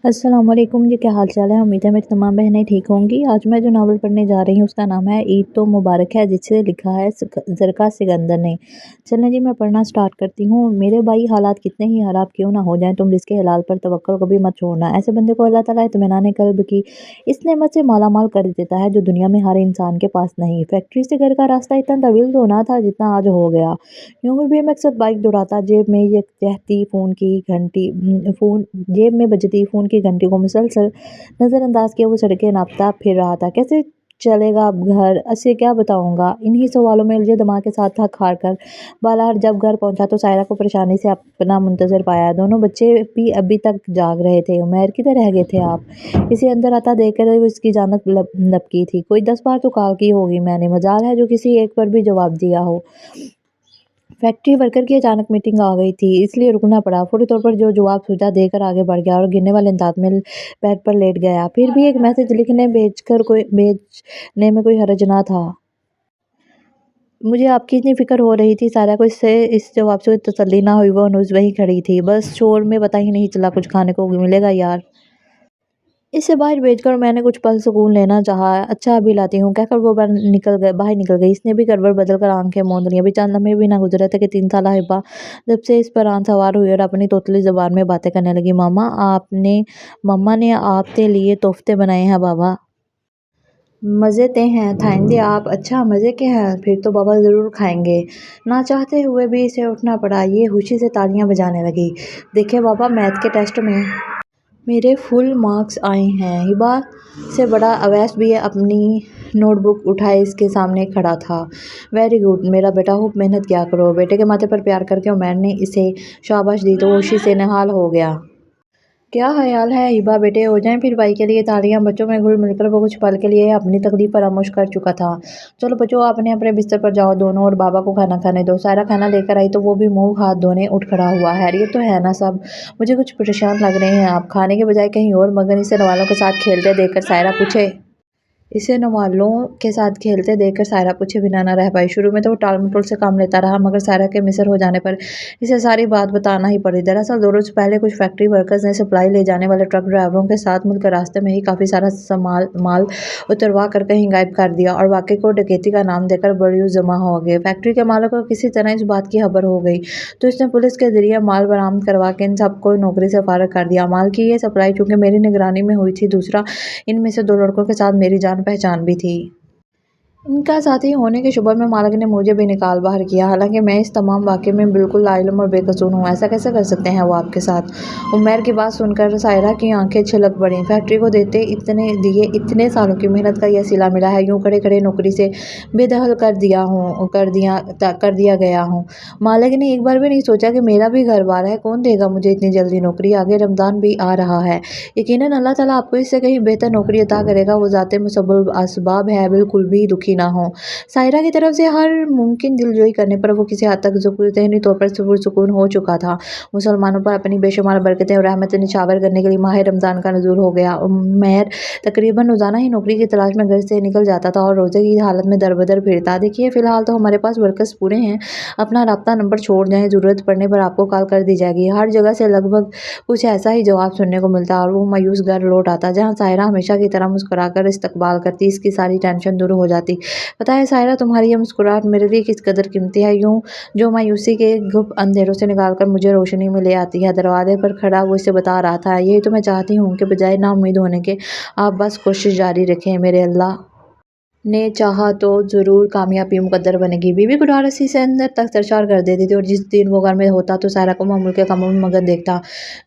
अस्सलाम वालेकुम जी, क्या हाल चाल है। उम्मीद है मेरी तमाम बहनें ठीक होंगी। आज मैं जो नावल पढ़ने जा रही हूँ उसका नाम है ईद तो मुबारक है, जिसे लिखा है ज़रका सिकंदर ने। चलें जी, मैं पढ़ना स्टार्ट करती हूँ। मेरे भाई, हालात कितने ही ख़राब क्यों ना हो जाएं, तुम रिज़्क़ हलाल पर तवक्कुल कभी मत छोड़ना। ऐसे बंदे को अल्लाह ताला इत्मीनान क़ल्ब की इस नेमत से मालामाल कर देता है जो दुनिया में हर इंसान के पास नहीं। फैक्ट्री से घर का रास्ता इतना तवील तो ना था जितना आज हो गया। यूँ भी मकसद बाइक दौड़ाता, जेब में ये कहती फ़ोन की घंटी फ़ोन जेब में बजती फ़ोन की घंटी को मुसलसल नज़रअंदाज किए वो सड़कें नापता फिर रहा था। कैसे चलेगा अब घर, ऐसे क्या बताऊँगा? इन्हीं सवालों में उलझे दिमाग के साथ थक हार कर बालाहार जब घर पहुँचा तो सायरा को परेशानी से अपना मुंतज़िर पाया। दोनों बच्चे भी अभी तक जाग रहे थे। उमैर, किधर रह गए थे आप? इसे अंदर आता देखकर वो इसकी जानक लपकी थी। कोई 10 बार तो कॉल की होगी मैंने, मजाल है जो किसी एक पर भी जवाब दिया हो। फैक्ट्री वर्कर की अचानक मीटिंग आ गई थी, इसलिए रुकना पड़ा। फौरी तौर पर जो जवाब सूझा देकर आगे बढ़ गया और गिनने वाले अंदाज में बेड पर लेट गया। फिर भी एक मैसेज भेजने में कोई हर्ज ना था। मुझे आपकी इतनी फ़िक्र हो रही थी सारा को, इससे इस जवाब से तसल्ली ना हुई। वो अनुज वहीं खड़ी थी। बस शोर में पता ही नहीं चला कुछ खाने को मिलेगा यार। इसे बाहर भेजकर मैंने कुछ पल सुकून लेना चाहा। अच्छा अभी लाती हूँ, कहकर वो बाहर निकल गई। इसने भी करवट बदल कर आंखें मूंद लीं। अभी चंद लम्हे भी ना गुजरे थे कि 3 साला हिब्बा जब से इस पर आन सवार हुई और अपनी तोतली ज़बान में बातें करने लगी। मम्मा ने आपके लिए तोहफ़े बनाए हैं बाबा। मज़े ते हैं, खाएंगे आप? अच्छा मज़े के हैं, फिर तो बाबा ज़रूर खाएंगे। ना चाहते हुए भी इसे उठना पड़ा। ये खुशी से तालियां बजाने लगी। देखिए बाबा, मैथ के टेस्ट में मेरे फुल मार्क्स आए हैं। हिबा से बड़ा अवैस भी अपनी नोटबुक उठाए इसके सामने खड़ा था। वेरी गुड मेरा बेटा, खूब मेहनत किया करो। बेटे के माथे पर प्यार करके उमैर ने इसे शाबाश दी तो वो खुशी से निहाल हो गया। क्या ख्याल है हिबा, बेटे हो जाएं फिर भाई के लिए? तालियां बच्चों में घुल मिलकर वो कुछ पल के लिए अपनी तकलीफ फरामोश कर चुका था। चलो बच्चों, अपने अपने बिस्तर पर जाओ दोनों, और बाबा को खाना खाने दो। सारा खाना लेकर आई तो वो भी मुंह हाथ धोने उठ खड़ा हुआ। हैरियत तो है ना सब? मुझे कुछ परेशान लग रहे हैं आप। खाने के बजाय कहीं और मगन इसे नवालों के साथ खेलते देखकर सायरा पूछे इसे नवालों के साथ खेलते देखकर सायरा पूछे बिना ना रह पाई। शुरू में तो वो टाल मटोल से काम लेता रहा, मगर सायरा के मिसर हो जाने पर इसे सारी बात बताना ही पड़ी। दरअसल 2 रोज पहले कुछ फैक्ट्री वर्कर्स ने सप्लाई ले जाने वाले ट्रक ड्राइवरों के साथ मिलकर रास्ते में ही काफ़ी सारा माल उतरवा कर कहीं गायब कर दिया और वाकई को डकैती का नाम देकर बड़ूस जमा हो गए। फैक्ट्री के मालिक को किसी तरह इस बात की खबर हो गई तो इसने पुलिस के जरिए माल बरामद करवा के इन सबको नौकरी से फारिग कर दिया। माल की ये सप्लाई चूंकि मेरी निगरानी में हुई थी, दूसरा इनमें से 2 लड़कों के साथ मेरी जान पहचान भी थी। इनका साथी होने के शुबा में मालिक ने मुझे भी निकाल बाहर किया। हालांकि मैं इस तमाम वाक़े में बिल्कुल लाइलम और बेकसूर हूँ। ऐसा कैसे कर सकते हैं वो आपके साथ? उमैर की बात सुनकर सायरा की आंखें छलक पड़ीं। फैक्ट्री को दिए इतने सालों की मेहनत का यह सिला मिला है। यूँ खड़े खड़े नौकरी से बेदखल कर दिया गया हूँ। मालिक ने एक बार भी नहीं सोचा कि मेरा भी घर बार है। कौन देगा मुझे इतनी जल्दी नौकरी? आगे रमज़ान भी आ रहा है। यकीनन अल्लाह ताला आपको इससे कहीं बेहतर नौकरी अता करेगा। वो ज़ाते मुसब्बब असबाब है, बिल्कुल भी दुखी ना हो। सायरा की तरफ से हर मुमकिन दिलजोई करने पर वो किसी हद तक ज़हनी तौर पर पुरसुकून हो चुका था। मुसलमानों पर अपनी बेशुमार बरकतें और रहमतें निछावर करने के लिए माह रमज़ान का नुज़ूल हो गया। उमैर तकरीबन रोज़ाना ही नौकरी की तलाश में घर से निकल जाता था और रोज़े की हालत में दर-बदर फिरता। देखिए फ़िलहाल तो हमारे पास वर्कर्स पूरे हैं, अपना राब्ता नंबर छोड़ जाएँ, ज़रूरत पड़ने पर आपको कॉल कर दी जाएगी। हर जगह से लगभग कुछ ऐसा ही जवाब सुनने को मिलता और वो मायूस घर लौट आता, जहाँ सायरा हमेशा की तरह मुस्कुराकर इस्तकबाल करती। इसकी सारी टेंशन दूर हो जाती। पता है सायरा, तुम्हारी ये मुस्कुराहट मेरे लिए किस कदर कीमती है। यूँ जो मायूसी के गुप्त अंधेरों से निकाल कर मुझे रोशनी में ले आती है। दरवाजे पर खड़ा वो इसे बता रहा था। यही तो मैं चाहती हूँ कि बजाय नाउम्मीद होने के आप बस कोशिश जारी रखें। मेरे अल्लाह ने चाहा तो ज़रूर कामयाबी मुकद्दर बनेगी। बीवी कुठार रस्सी से अंदर तक सरशार कर देती थी और जिस दिन वो घर में होता तो सायरा को मामूल के कामों में मगन देखता,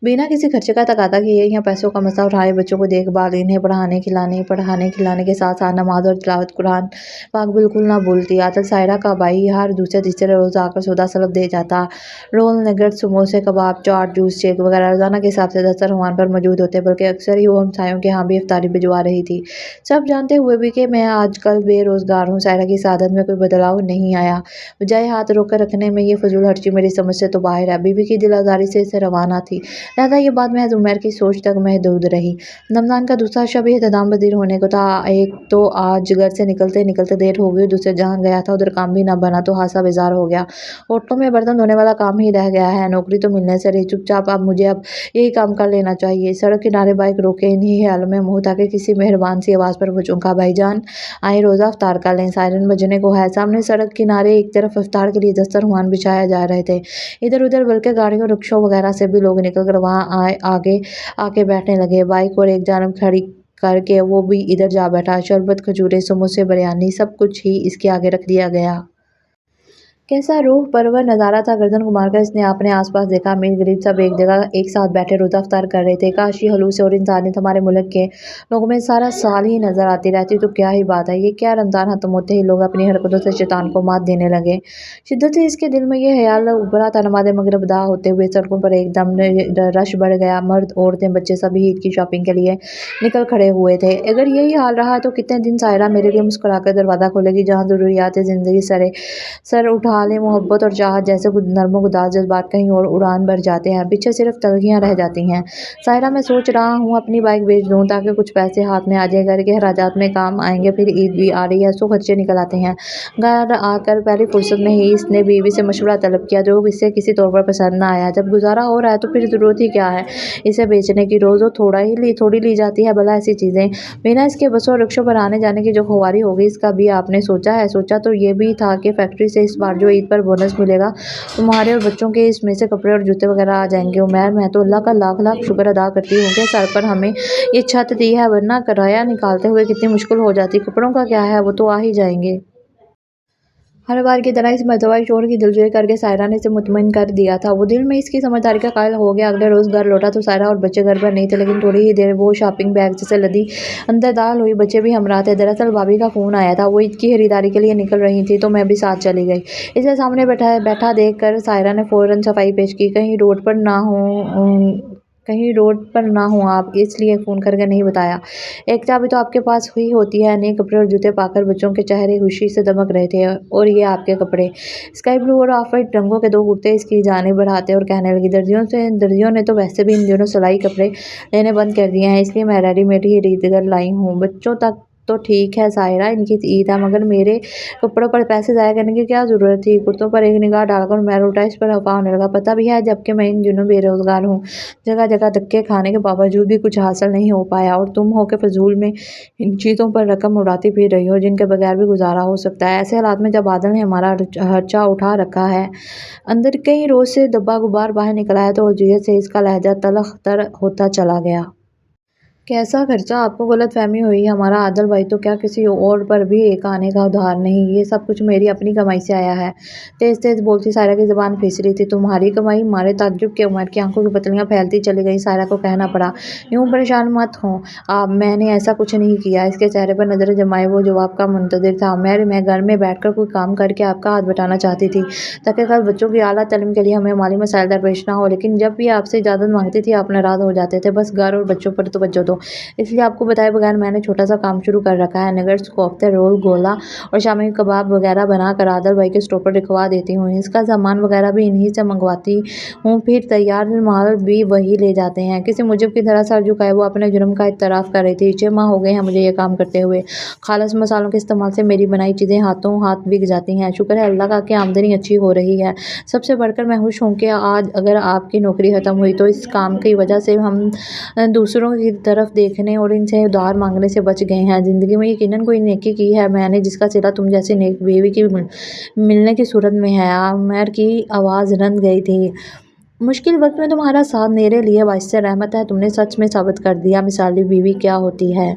बिना किसी खर्चे का तकाता किए या पैसों का मसला उठाए बच्चों को देखभाल, इन्हें पढ़ाने खिलाने के साथ साथ नमाज और तिलावत कुरान पाक बिल्कुल ना भूलती। आदत सायरा का भाई हर दूसरे तीसरे रोज़ आकर सौदा सलब दे जाता। रोल, नगेट्स, समोसे, कबाब, चाट, जूस, शेक वगैरह रोज़ाना के हिसाब से दस्तरख्वान पर मौजूद होते, बल्कि अक्सर ही वो हमसायों के यहाँ भी इफ्तारी भिजवा रही थी। सब जानते हुए भी कि मैं आज आजकल बेरोज़गार हूँ, सायरा की इस आदत में कोई बदलाव नहीं आया। बजाय हाथ रोक कर रखने में ये फ़िज़ूल खर्ची मेरी समझ से तो बाहर है। बीवी की दिल आज़ारी से इसे रवाना थी, लिहाज़ा ये बात महज़ उमर की सोच तक महदूद रही। रमज़ान का दूसरा शब इख्तिताम पज़ीर होने को था। एक तो आज घर से निकलते-निकलते देर हो गई, दूसरे जहाँ गया था उधर काम भी ना बना तो हादसा बेज़ार हो गया। होटलों में बर्तन धोने वाला काम ही रह गया है, नौकरी तो मिलने से रही। चुपचाप अब यही काम कर लेना चाहिए। सड़क किनारे बाइक रोके, इन्हीं ख्यालों में मुँह ताकि किसी मेहरबान सी आवाज़ पर वो चौंका। भाईजान आए, रोज़ा इफ्तार कर लें। सायरन बजने को है। सामने सड़क किनारे एक तरफ इफ्तार के लिए दस्तरख़्वान बिछाए जा रहे थे, इधर-उधर बल्कि गाड़ियों, रिक्शों वगैरह से भी लोग निकल कर वहाँ आगे आके बैठने लगे। बाइक और एक जानब खड़ी करके वो भी इधर जा बैठा। शरबत, खजूरें, समोसे, बिरयानी सब कुछ ही इसके आगे रख दिया गया। कैसा रूह परवर नज़ारा था। गर्दन घुमाकर इसने अपने आसपास देखा। अमीर गरीब सब एक जगह एक साथ बैठे रोज़ा इफ्तार कर रहे थे। काश ये खलूस और इंसानियत हमारे मुल्क के लोगों में सारा साल ही नज़र आती रहती तो क्या ही बात है। ये क्या रमज़ान खत्म होते ही लोग अपनी हरकतों से शैतान को मात देने लगे। शिद्दत से इसके दिल में ये ख्याल उभरा था। नमाज़ मगरिब अदा होते हुए सड़कों पर एकदम रश बढ़ गया। मर्द, औरतें, बच्चे सभी ईद की शॉपिंग के लिए निकल खड़े हुए थे। अगर यही हाल रहा तो कितने दिन सायरा मेरे लिए मुस्कुराकर दरवाज़ा खोलेगी, जहाँ ज़रूरियात ज़िंदगी सर उठा ले। मोहब्बत और चाहत जैसे नर्मो गुदार जज्बात कहीं और उड़ान भर जाते हैं, पीछे सिर्फ तलखियाँ रह जाती हैं। सायरा, मैं सोच रहा हूँ अपनी बाइक बेच दूँ ताकि कुछ पैसे हाथ में आ जाए, घर के खर्चात में काम आएंगे। फिर ईद भी आ रही है, सो खर्चे निकल आते हैं। घर आकर पहली फुर्सत में ही इसने बीवी से मशवरा तलब किया, जो इसे किसी तौर पर पसंद ना आया। जब गुजारा हो रहा है तो फिर ज़रूरत ही क्या है इसे बेचने की। रोज़ थोड़ी ली जाती है भला ऐसी चीज़ें। बिना इसके बसों और रिक्शों पर आने जाने की जो खुआरी होगी, इसका भी आपने सोचा है? सोचा तो ये भी था कि फैक्ट्री से इस बार जो ईद पर बोनस मिलेगा, तुम्हारे और बच्चों के इसमें से कपड़े और जूते वगैरह आ जाएंगे। उमर, मैं तो अल्लाह का लाख लाख शुक्र अदा करती हूँ कि सर पर हमें ये छत दी है, वरना किराया निकालते हुए कितनी मुश्किल हो जाती। कपड़ों का क्या है, वो तो आ ही जाएंगे। हर बार की तरह इस मरतबा शोहर की दिलजोई करके सायरा ने इसे मुतमईन कर दिया था। वो दिल में इसकी समझदारी का कायल हो गया। अगले रोज़ घर लौटा तो सायरा और बच्चे घर पर नहीं थे, लेकिन थोड़ी ही देर वो शॉपिंग बैग से लदी अंदर दाखिल हुई। बच्चे भी हमरा थे। दरअसल भाभी का फ़ोन आया था, वो ईद की खरीदारी के लिए निकल रही थी तो मैं भी साथ चली गई। इसे सामने बैठा देख कर सायरा ने फ़ौरन सफाई पेश की। कहीं रोड पर ना हो आप, इसलिए फ़ोन करके नहीं बताया। एक चाबी तो आपके पास हुई होती है। नए कपड़े और जूते पाकर बच्चों के चेहरे खुशी से दमक रहे थे। और ये आपके कपड़े। स्काई ब्लू और ऑफ वाइट रंगों के 2 कुर्ते इसकी जानिब बढ़ाते और कहने लगी, दर्जियों ने तो वैसे भी इन दिनों सिलाई कपड़े लेने बंद कर दिए हैं, इसलिए मैं रेडीमेड ही खरीद कर लाई हूँ। बच्चों तक तो ठीक है सायरा, इनकी ईद है, मगर मेरे कपड़ों पर पैसे ज़ाया करने की क्या ज़रूरत थी। कुर्तों पर एक निगाह डालकर मैं लौटा, इस पर हफ़ा होने लगा। पता भी है जबकि मैं इन दिनों बेरोज़गार हूँ, जगह जगह धक्के खाने के बावजूद भी कुछ हासिल नहीं हो पाया, और तुम हो के फ़िज़ूल में इन चीज़ों पर रकम उड़ाती फिर रही हो जिनके बगैर भी गुजारा हो सकता है। ऐसे हालात में जब बादल ने हमारा खर्चा उठा रखा है, अंदर कहीं रोज़ से दब्बा गुबार बाहर निकला है, तो वजूहत से इसका लहजा तलख़ तर होता चला गया। कैसा खर्चा? आपको गलतफ़हमी हुई। हमारा आदिल भाई तो क्या किसी और पर भी एक आने का उधार नहीं, ये सब कुछ मेरी अपनी कमाई से आया है। तेज़-तेज़ बोलती सायरा की ज़ुबान फिस रही थी। तुम्हारी कमाई? मारे ताज्जुब के उमर की आंखों की पतलियां फैलती चली गईं। सायरा को कहना पड़ा, यूँ परेशान मत हो आप, मैंने ऐसा कुछ नहीं किया। इसके चेहरे पर नज़रें जमाए वो जवाब का मुंतज़िर था। मैं घर में बैठकर कोई काम करके आपका हाथ बटाना चाहती थी, ताकि कल बच्चों की आला तालीम के लिए हमें माली मसाइल दरपेश ना हो, लेकिन जब भी आपसे इजाज़त मांगती थी आप नाराज़ हो जाते थे। बस घर और बच्चों पर तवज्जो दो, इसलिए आपको बताए बगैर मैंने छोटा सा काम शुरू कर रखा है। नगर्स, कोफ्ते, रोल, गोला और शामी कबाब वगैरह बनाकर आदिल भाई के स्टोर पर रखवा देती हूँ। इसका सामान वगैरह भी इन्हीं से मंगवाती हूँ, फिर तैयार माल भी वही ले जाते हैं। किसी मुजब की तरह सर झुकाए वो अपने जुर्म का इतराफ़ कर रही थी। 6 माह हो गए हैं मुझे ये काम करते हुए। खालिस मसालों के इस्तेमाल से मेरी बनाई चीज़ें हाथों हाथ बिक जाती हैं। शुक्र है अल्लाह का कि आमदनी अच्छी हो रही है। सबसे बढ़कर मैं खुश हूँ कि आज अगर आपकी नौकरी ख़त्म हुई तो इस काम की वजह से हम दूसरों की तरफ देखने और इनसे उधार मांगने से बच गए हैं। ज़िंदगी में यकीनन कोई नेकी की है मैंने, जिसका सिला तुम जैसी नेक बीवी की मिलने की सूरत में है। आमिर की आवाज़ रंध गई थी। मुश्किल वक्त में तुम्हारा साथ मेरे लिए बाइसे रहमत है। तुमने सच में साबित कर दिया मिसाली बीवी क्या होती है।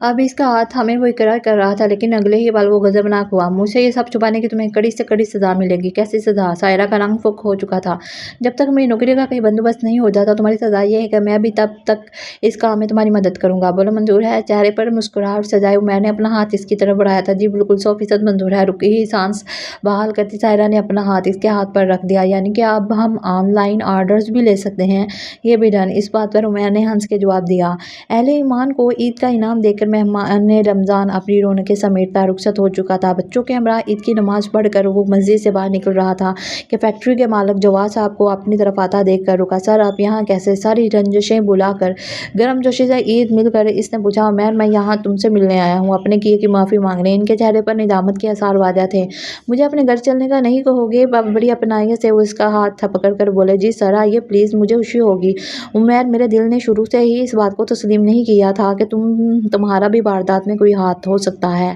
अब इसका हाथ हमें वो इकरार कर रहा था, लेकिन अगले ही पल वो गज़बनाक हुआ। मुझसे ये सब छुपाने की तुम्हें कड़ी से कड़ी सज़ा मिलेगी। कैसी सज़ा? सायरा का रंग फ़ुक हो चुका था। जब तक मेरी नौकरी का कहीं बंदोबस्त नहीं हो जाता, तुम्हारी सज़ा ये है कि मैं भी तब तक इस काम में तुम्हारी मदद करूँगा। बोलो मंजूर है? चेहरे पर मुस्कुराहट सजाए मैंने अपना हाथ इसकी तरफ बढ़ाया था। जी बिल्कुल 100% मंजूर है। रुकी ही सांस बहाल करती सायरा ने अपना हाथ इसके हाथ पर रख दिया। यानी कि अब हम ऑनलाइन ऑर्डर्स भी ले सकते हैं? ये भी डन। इस बात पर उमैर ने हंस के जवाब दिया। अहले ईमान को ईद का इनाम देकर मेहमान रमज़ान अपनी रौनकें समेटता रुखसत हो चुका था। बच्चों के हमरा ईद की नमाज़ पढ़कर वो मस्जिद से बाहर निकल रहा था कि फैक्ट्री के मालिक जवाद साहब को अपनी तरफ आता देखकर रुका। सर आप यहाँ कैसे? सारी रंजिशें बुलाकर गर्मजोशी से ईद मिलकर इसने पूछा। उमैर मैं यहाँ तुमसे मिलने आया हूँ, अपने किए की माफ़ी मांगने। इनके चेहरे पर निदामत के आसार वाज़ेह थे। मुझे अपने घर चलने का नहीं कहोगे? बड़ी अपनाई से वो इसका हाथ पकड़ कर बोले। जी सर आइए प्लीज़, मुझे खुशी होगी। उमैर मेरे दिल ने शुरू से ही इस बात को तस्लीम नहीं किया था कि तुम्हारा भी वारदात में कोई हाथ हो सकता है।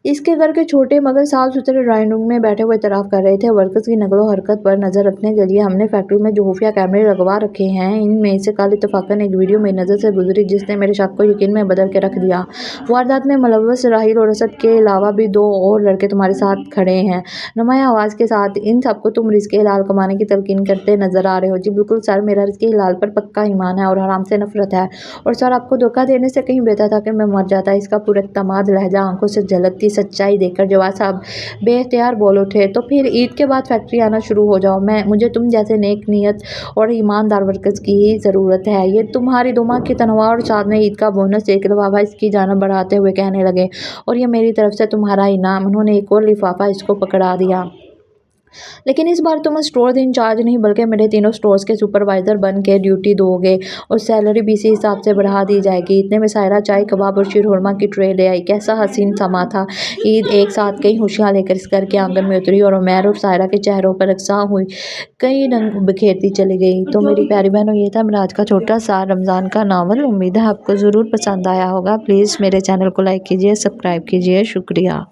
इसके घर के छोटे मगर साफ सुथरे ड्राइंग रूम में बैठे हुए इतराफ़ कर रहे थे। वर्कर्स की नकलो हरकत पर नज़र रखने के लिए हमने फैक्ट्री में जो खुफिया कैमरे लगवा रखे हैं, इनमें से कल इत्तफ़ाक़न एक वीडियो मेरी नज़र से गुजरी जिसने मेरे शक को यकीन में बदल के रख दिया। वारदात में मुलव्वस राहिल और असद के अलावा भी 2 और लड़के तुम्हारे साथ खड़े हैं, नुमाया आवाज़ के साथ। इन सबको तुम रिज़्क़े हलाल कमाने की तलकीन करते नज़र आ रहे हो। जी बिल्कुल सर, मेरा रिज़्क़े हलाल पर पक्का ईमान है और हराम से नफ़रत है। और सर आपको धोखा देने से कहीं बेहतर था कि मैं मर जाता। इसका पुरएतमाद लहजा आंखों से झलकती सच्चाई देखकर जवाद साहब बेख्तियार बोल उठे। तो फिर ईद के बाद फैक्ट्री आना शुरू हो जाओ। मुझे तुम जैसे नेक नीयत और ईमानदार वर्कर्स की ही ज़रूरत है। ये तुम्हारी दुमा की तनख्वाह और साथ में ईद का बोनस एक लिफाफा इसकी जानब बढ़ाते हुए कहने लगे। और ये मेरी तरफ से तुम्हारा इनाम। उन्होंने एक और लिफाफा इसको पकड़ा दिया। लेकिन इस बार तुम स्टोर इंचार्ज नहीं बल्कि मेरे तीनों स्टोर्स के सुपरवाइज़र बन के ड्यूटी दोगे और सैलरी भी इसी हिसाब से बढ़ा दी जाएगी। इतने में सायरा चाय कबाब और शीरहुरमा की ट्रे ले आई। कैसा हसीन समा था। ईद एक साथ कई खुशियाँ लेकर इस घर के आंगन में उतरी और उमैर और सायरा के चेहरों पर रक्सा हुई कई रंग बिखेरती चली गई। तो मेरी प्यारी बहनों, ये था मेरा आज का छोटा सा रमज़ान का नावल। उम्मीद है आपको ज़रूर पसंद आया होगा। प्लीज़ मेरे चैनल को लाइक कीजिए, सब्सक्राइब कीजिए। शुक्रिया।